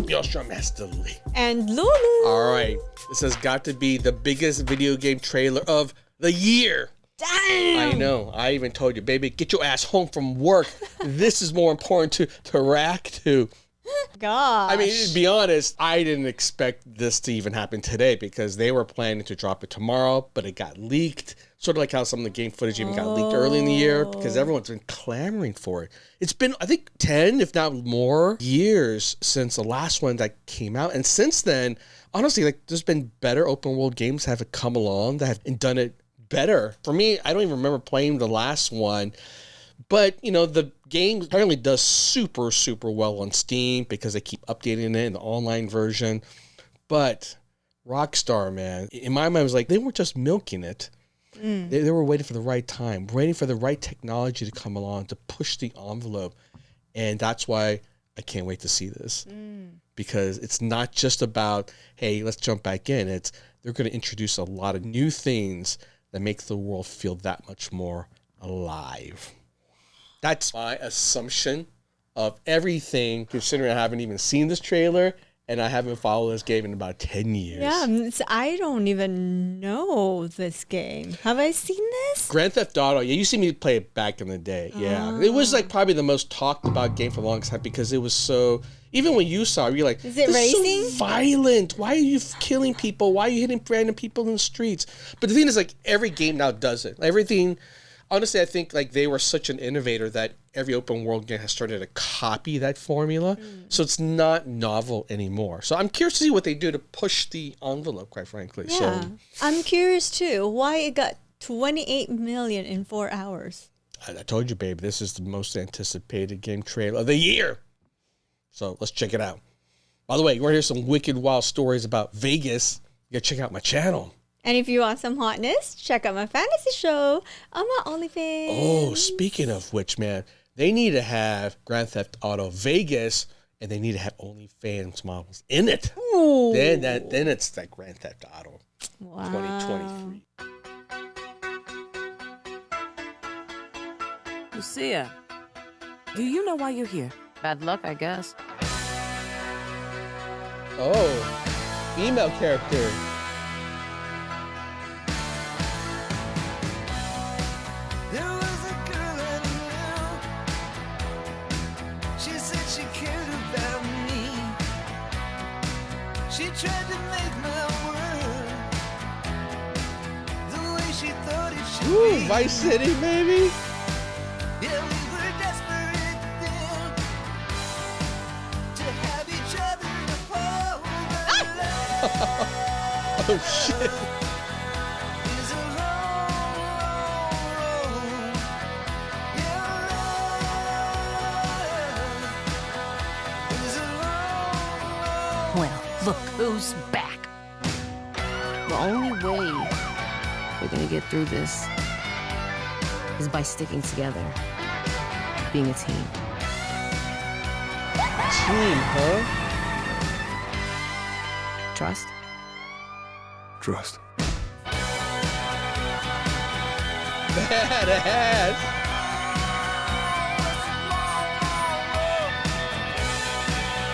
Bjornstrom, Master Lee. And Lulu. All right. This has got to be the biggest video game trailer of the year. Damn. I know. I even told you, baby, get your ass home from work. This is more important to react to. Gosh. I mean, to be honest, I didn't expect this to even happen today because they were planning to drop it tomorrow, but it got leaked. Sort of like how some of the game footage even got leaked early in the year because everyone's been clamoring for it. It's been, I think, 10, if not more, years since the last one that came out. And since then, honestly, like there's been better open world games that have come along that have done it better. For me, I don't even remember playing the last one. But, you know, the game apparently does super, super well on Steam because they keep updating it in the online version. But Rockstar, man, in my mind, it was like they weren't just milking it. They were waiting for the right time, waiting for the right technology to come along to push the envelope. And that's why I can't wait to see this. Because it's not just about, hey, let's jump back in. They're going to introduce a lot of new things that make the world feel that much more alive. That's my assumption of everything, considering I haven't even seen this trailer and I haven't followed this game in about 10 years. Yeah, I don't even know this game. Have I seen this? Grand Theft Auto, yeah, you see me play it back in the day, yeah. It was like probably the most talked about game for the longest time because it was so, even when you saw it, you're like, is it racing? So violent. Why are you killing people? Why are you hitting random people in the streets? But the thing is, like, every game now does it. Everything... Honestly, I think like they were such an innovator that every open world game has started to copy that formula. So it's not novel anymore. So I'm curious to see what they do to push the envelope, quite frankly. Yeah. So I'm curious too. Why it got 28 million in 4 hours. I told you, babe, this is the most anticipated game trailer of the year. So let's check it out. By the way, you want to hear some wicked wild stories about Vegas? You got to check out my channel. And if you want some hotness, check out my fantasy show on my OnlyFans. Oh, speaking of which, man, they need to have Grand Theft Auto Vegas, and they need to have OnlyFans models in it. Ooh. Then it's like Grand Theft Auto Wow. 2023. Lucia, do you know why you're here? Bad luck, I guess. Oh, female character. There was a girl I knew. She said she cared about me. She tried to make my world the way she thought it should Ooh, be. Vice City, baby. Yeah, we were desperate then to have each other to hold. Oh, shit. Is a long, long road. Your love is a long, long Well, look who's back. The only way we're gonna get through this is by sticking together, being a team. Team, huh? Trust? Trust. Badass.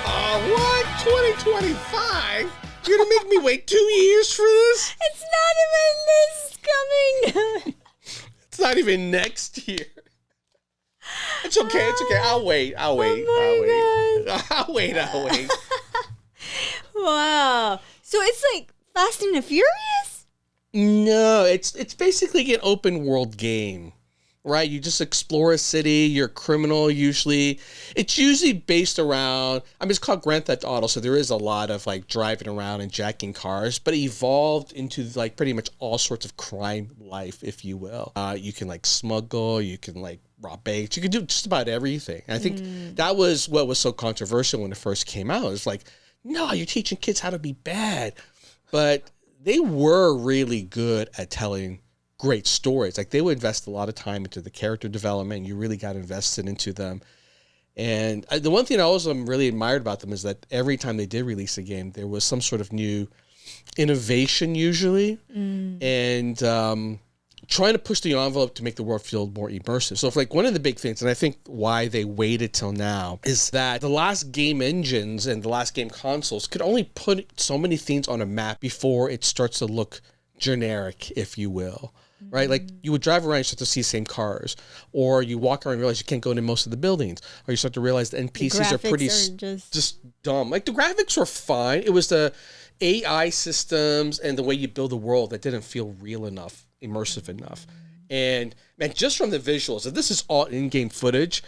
Oh, what? 2025? You're gonna make me wait 2 years for this? It's not even this coming. It's not even next year. It's okay. It's okay. I'll wait. I'll wait. Oh I'll wait. I'll wait. Wow. So it's like Fast and the Furious? No, it's basically an open world game, right? You just explore a city. You're a criminal usually. It's usually based around, I mean, it's called Grand Theft Auto, so there is a lot of like driving around and jacking cars, but it evolved into like pretty much all sorts of crime life, if you will. You can like smuggle, you can like rob banks, you can do just about everything. And I think that was what was so controversial when it first came out. It's like, no, you're teaching kids how to be bad. But they were really good at telling great stories. Like they would invest a lot of time into the character development. You really got invested into them. And the one thing I also really admired about them is that every time they did release a game, there was some sort of new innovation usually. And trying to push the envelope to make the world feel more immersive. So if like one of the big things, and I think why they waited till now, is that the last game engines and the last game consoles could only put so many things on a map before it starts to look generic, if you will. Right? Like you would drive around, you start to see the same cars, or you walk around and realize you can't go into most of the buildings, or you start to realize the NPCs are pretty just dumb. Like the graphics were fine. It was the AI systems and the way you build the world that didn't feel real enough, immersive enough. And man, just from the visuals, if this is all in-game footage,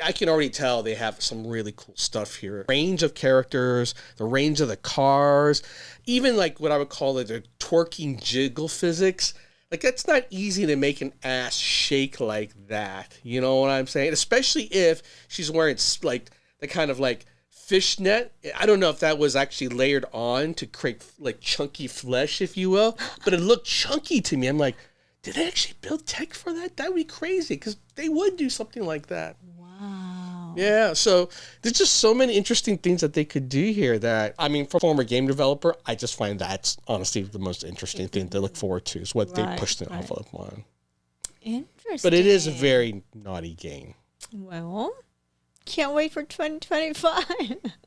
I can already tell they have some really cool stuff here. Range of characters, the range of the cars, even like what I would call the twerking jiggle physics. Like, that's not easy to make an ass shake like that. You know what I'm saying? Especially if she's wearing, like, the kind of, like, fishnet. I don't know if that was actually layered on to create, like, chunky flesh, if you will. But it looked chunky to me. I'm like, did they actually build tech for that? That would be crazy, because they would do something like that. Wow. Yeah, so there's just so many interesting things that they could do here that, I mean, for a former game developer, I just find that's honestly the most interesting thing to look forward to is what they pushed the envelope on. Interesting. But it is a very naughty game. Well, can't wait for 2025.